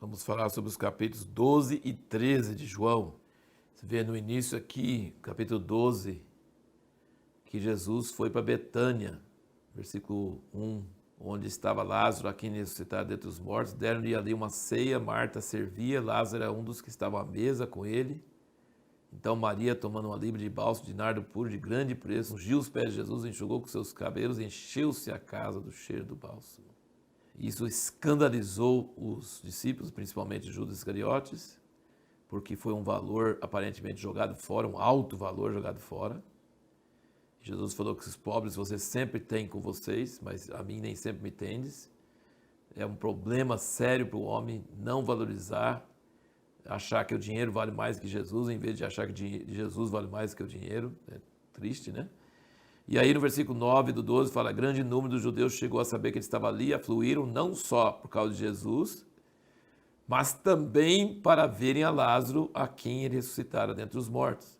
Vamos falar sobre os capítulos 12 e 13 de João. Você vê no início aqui, capítulo 12, que Jesus foi para Betânia, versículo 1, onde estava Lázaro, a quem ressuscitaram dentre os mortos. Deram-lhe ali uma ceia, Marta servia, Lázaro era um dos que estavam à mesa com ele. Então Maria, tomando uma libra de bálsamo de nardo puro de grande preço, ungiu os pés de Jesus, enxugou com seus cabelos, encheu-se a casa do cheiro do bálsamo. Isso escandalizou os discípulos, principalmente Judas Iscariotes, porque foi um valor aparentemente jogado fora, um alto valor jogado fora. Jesus falou que os pobres vocês sempre têm com vocês, mas a mim nem sempre me tendes. É um problema sério para o homem não valorizar, achar que o dinheiro vale mais que Jesus, em vez de achar que Jesus vale mais que o dinheiro. É triste, né? E aí no versículo 9 do 12 fala, grande número dos judeus chegou a saber que ele estava ali, afluíram não só por causa de Jesus, mas também para verem a Lázaro, a quem ele ressuscitara dentre os mortos.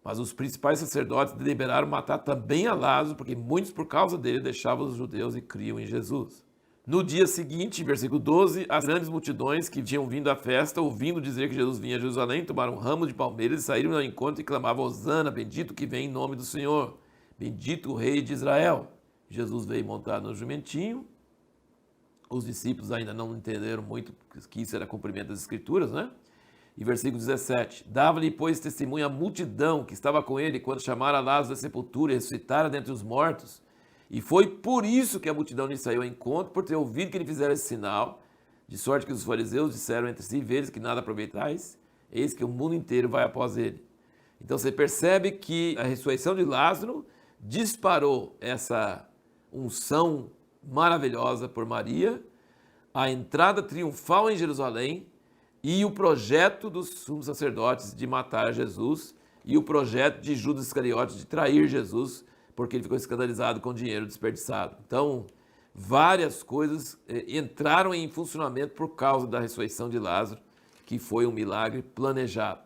Mas os principais sacerdotes deliberaram matar também a Lázaro, porque muitos por causa dele deixavam os judeus e criam em Jesus. No dia seguinte, versículo 12, as grandes multidões que tinham vindo à festa, ouvindo dizer que Jesus vinha a Jerusalém, tomaram um ramo de palmeiras e saíram ao encontro e clamavam, Hosana, bendito que vem em nome do Senhor. Bendito o rei de Israel. Jesus veio montado no jumentinho. Os discípulos ainda não entenderam muito que isso era cumprimento das Escrituras, né? E versículo 17. Dava-lhe, pois, testemunho a multidão que estava com ele quando chamaram a Lázaro da sepultura e ressuscitara dentre os mortos. E foi por isso que a multidão lhe saiu ao encontro, por ter ouvido que ele fizera esse sinal, de sorte que os fariseus disseram entre si, vedes que nada aproveitais, eis que o mundo inteiro vai após ele. Então você percebe que a ressurreição de Lázaro disparou essa unção maravilhosa por Maria, a entrada triunfal em Jerusalém e o projeto dos sumos sacerdotes de matar Jesus e o projeto de Judas Iscariotes de trair Jesus, porque ele ficou escandalizado com o dinheiro desperdiçado. Então, várias coisas entraram em funcionamento por causa da ressurreição de Lázaro, que foi um milagre planejado.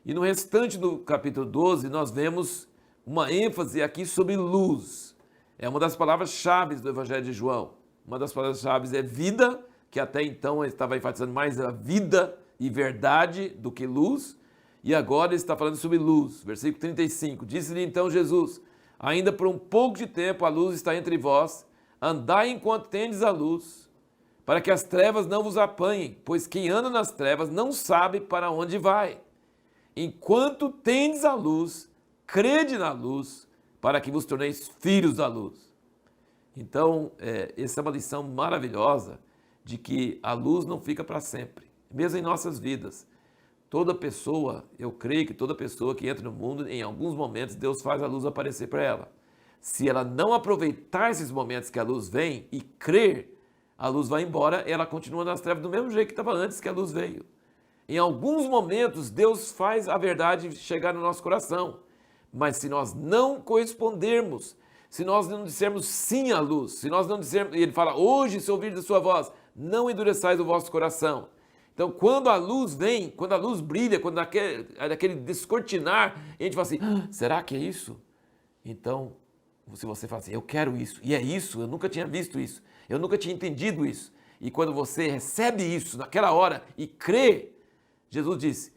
E no restante do capítulo 12, nós vemos uma ênfase aqui sobre luz. É uma das palavras-chave do Evangelho de João. Uma das palavras-chave é vida, que até então ele estava enfatizando mais a vida e verdade do que luz. E agora ele está falando sobre luz. Versículo 35. Disse-lhe então Jesus, ainda por um pouco de tempo a luz está entre vós, andai enquanto tendes a luz, para que as trevas não vos apanhem, pois quem anda nas trevas não sabe para onde vai. Enquanto tendes a luz, crede na luz, para que vos torneis filhos da luz. Então, essa é uma lição maravilhosa de que a luz não fica para sempre, mesmo em nossas vidas. Toda pessoa, eu creio que toda pessoa que entra no mundo, em alguns momentos, Deus faz a luz aparecer para ela. Se ela não aproveitar esses momentos que a luz vem e crer, a luz vai embora, ela continua nas trevas do mesmo jeito que estava antes que a luz veio. Em alguns momentos, Deus faz a verdade chegar no nosso coração. Mas se nós não correspondermos, se nós não dissermos sim à luz, se nós não dissermos, e ele fala, hoje se ouvirdes a sua voz, não endureçais o vosso coração. Então, quando a luz vem, quando a luz brilha, quando aquele descortinar, a gente fala assim, será que é isso? Então, se você fala assim, eu quero isso, e é isso, eu nunca tinha visto isso, eu nunca tinha entendido isso. E quando você recebe isso naquela hora e crê, Jesus disse,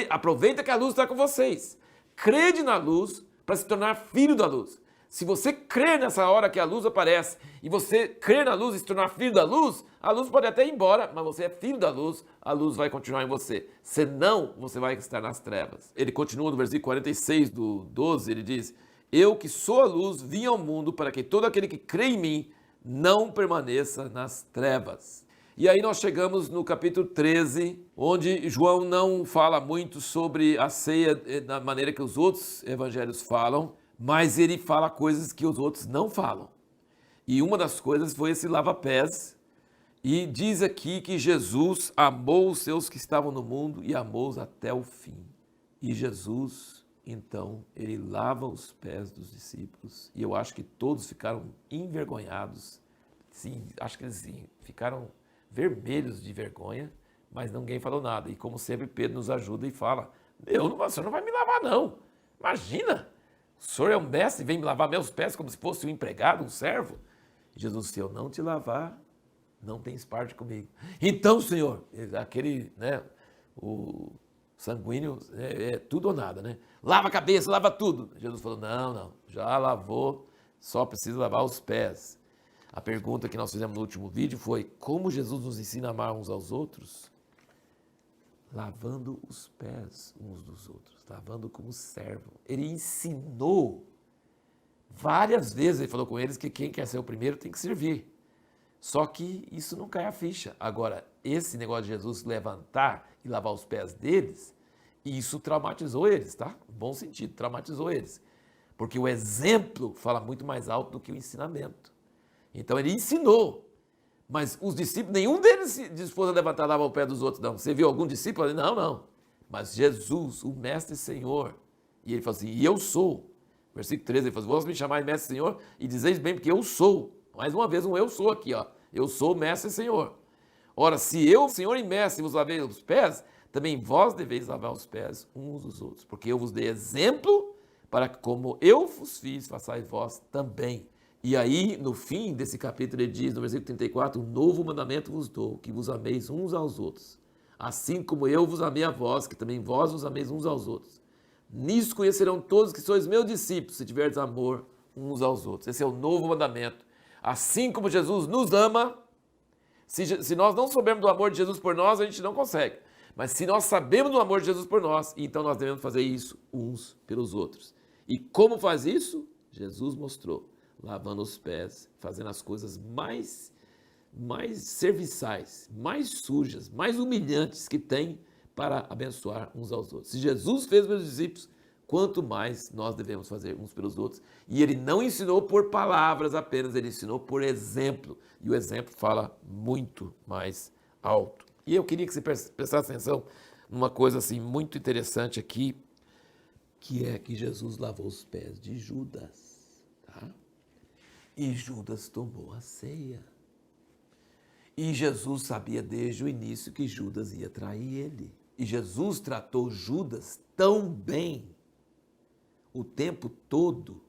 aproveita que a luz está com vocês. Crede na luz para se tornar filho da luz. Se você crer nessa hora que a luz aparece e você crer na luz e se tornar filho da luz, a luz pode até ir embora, mas você é filho da luz, a luz vai continuar em você. Senão, você vai estar nas trevas. Ele continua no versículo 46 do 12, ele diz, eu que sou a luz, vim ao mundo para que todo aquele que crê em mim não permaneça nas trevas. E aí nós chegamos no capítulo 13, onde João não fala muito sobre a ceia da maneira que os outros evangelhos falam, mas ele fala coisas que os outros não falam. E uma das coisas foi esse lava-pés, e diz aqui que Jesus amou os seus que estavam no mundo e amou-os até o fim. E Jesus, então, ele lava os pés dos discípulos, e eu acho que todos ficaram envergonhados, sim, acho que eles ficaram vermelhos de vergonha, mas ninguém falou nada. E como sempre, Pedro nos ajuda e fala, o senhor não vai me lavar não, imagina, o senhor é um mestre e vem me lavar meus pés como se fosse um empregado, um servo. E Jesus, se eu não te lavar, não tens parte comigo. Então, Senhor, aquele, né, o sanguíneo é tudo ou nada, né? Lava a cabeça, lava tudo. Jesus falou, não, já lavou, só precisa lavar os pés. A pergunta que nós fizemos no último vídeo foi, como Jesus nos ensina a amar uns aos outros? Lavando os pés uns dos outros, lavando como servo. Ele ensinou várias vezes, ele falou com eles que quem quer ser o primeiro tem que servir. Só que isso não cai a ficha. Agora, esse negócio de Jesus levantar e lavar os pés deles, isso traumatizou eles, tá? No bom sentido, traumatizou eles. Porque o exemplo fala muito mais alto do que o ensinamento. Então ele ensinou. Mas os discípulos, nenhum deles se dispôs a levantar e lavar o pé dos outros, não. Você viu algum discípulo? Não. Mas Jesus, o Mestre e Senhor, e ele falou assim, e eu sou. Versículo 13, ele falou assim, vós me chamar de Mestre e Senhor, e dizeis bem, porque eu sou. Mais uma vez, eu sou aqui, ó. Eu sou o Mestre e Senhor. Ora, se eu, Senhor e Mestre, vos lavei os pés, também vós deveis lavar os pés uns dos outros. Porque eu vos dei exemplo, para que como eu vos fiz, façais vós também. E aí, no fim desse capítulo, ele diz, no versículo 34, um novo mandamento vos dou, que vos ameis uns aos outros. Assim como eu vos amei a vós, que também vós vos ameis uns aos outros. Nisso conhecerão todos que sois meus discípulos, se tiverdes amor uns aos outros. Esse é o novo mandamento. Assim como Jesus nos ama, se nós não soubermos do amor de Jesus por nós, a gente não consegue. Mas se nós sabemos do amor de Jesus por nós, então nós devemos fazer isso uns pelos outros. E como faz isso? Jesus mostrou. Lavando os pés, fazendo as coisas mais serviçais, mais sujas, mais humilhantes que tem para abençoar uns aos outros. Se Jesus fez meus discípulos, quanto mais nós devemos fazer uns pelos outros. E ele não ensinou por palavras apenas, ele ensinou por exemplo. E o exemplo fala muito mais alto. E eu queria que você prestasse atenção numa coisa assim muito interessante aqui, que é que Jesus lavou os pés de Judas, tá? E Judas tomou a ceia. E Jesus sabia desde o início que Judas ia trair ele. E Jesus tratou Judas tão bem o tempo todo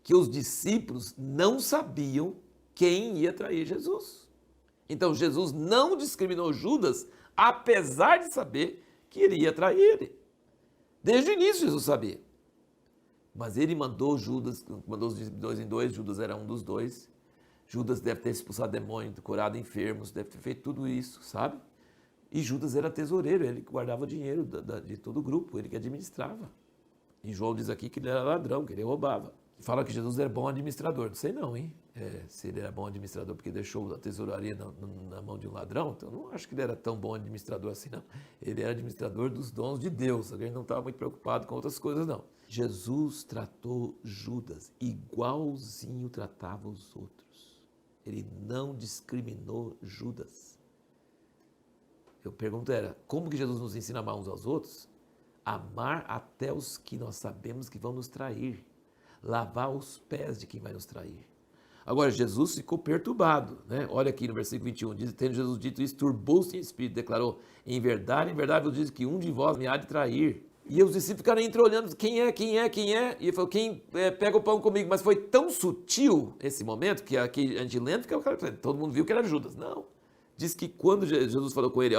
que os discípulos não sabiam quem ia trair Jesus. Então Jesus não discriminou Judas, apesar de saber que ele ia trair ele. Desde o início Jesus sabia. Mas ele mandou Judas, mandou os 2 em 2, Judas era um dos 2. Judas deve ter expulsado demônio, curado enfermos, deve ter feito tudo isso, sabe? E Judas era tesoureiro, ele que guardava o dinheiro de todo o grupo, ele que administrava. E João diz aqui que ele era ladrão, que ele roubava. Fala que Jesus era bom administrador, não sei não, hein? Se ele era bom administrador porque deixou a tesouraria na mão de um ladrão, então eu não acho que ele era tão bom administrador assim, não. Ele era administrador dos dons de Deus, ele não estava muito preocupado com outras coisas, não. Jesus tratou Judas igualzinho tratava os outros. Ele não discriminou Judas. Eu pergunto como que Jesus nos ensina a amar uns aos outros? Amar até os que nós sabemos que vão nos trair. Lavar os pés de quem vai nos trair. Agora, Jesus ficou perturbado, né? Olha aqui no versículo 21, diz, tendo Jesus dito isso, turbou-se em espírito, declarou, em verdade, vos diz que um de vós me há de trair. E os discípulos ficaram entreolhando, quem é? E ele falou, quem pega o pão comigo? Mas foi tão sutil esse momento, que aqui a gente lembra, que todo mundo viu que era Judas. Não. Diz que quando Jesus falou com ele,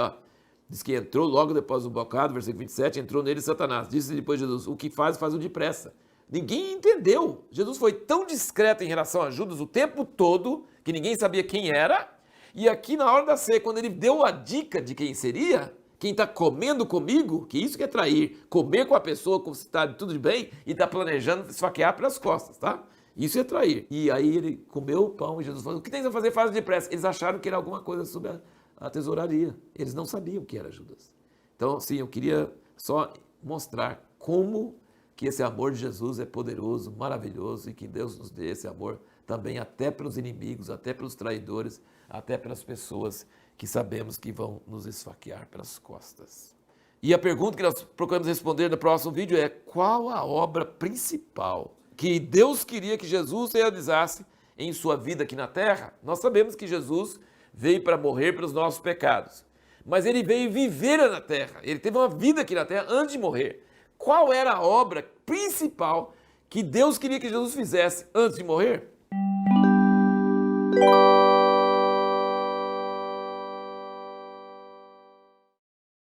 diz que entrou logo depois do bocado, versículo 27, entrou nele Satanás. Disse depois Jesus, o que faz o depressa. Ninguém entendeu. Jesus foi tão discreto em relação a Judas o tempo todo, que ninguém sabia quem era. E aqui na hora da ceia, quando ele deu a dica de quem seria, quem está comendo comigo, que isso que é trair, comer com a pessoa como se está tudo de bem e está planejando esfaquear pelas costas, tá? Isso é trair. E aí ele comeu o pão e Jesus falou, o que tens a fazer? Faz depressa. Eles acharam que era alguma coisa sobre a tesouraria. Eles não sabiam que era Judas. Então, sim, eu queria só mostrar como que esse amor de Jesus é poderoso, maravilhoso e que Deus nos dê esse amor também até pelos inimigos, até pelos traidores, até pelas pessoas que sabemos que vão nos esfaquear pelas costas. E a pergunta que nós procuramos responder no próximo vídeo é: qual a obra principal que Deus queria que Jesus realizasse em sua vida aqui na terra? Nós sabemos que Jesus veio para morrer pelos nossos pecados, mas ele veio viver na terra, ele teve uma vida aqui na terra antes de morrer. Qual era a obra principal que Deus queria que Jesus fizesse antes de morrer?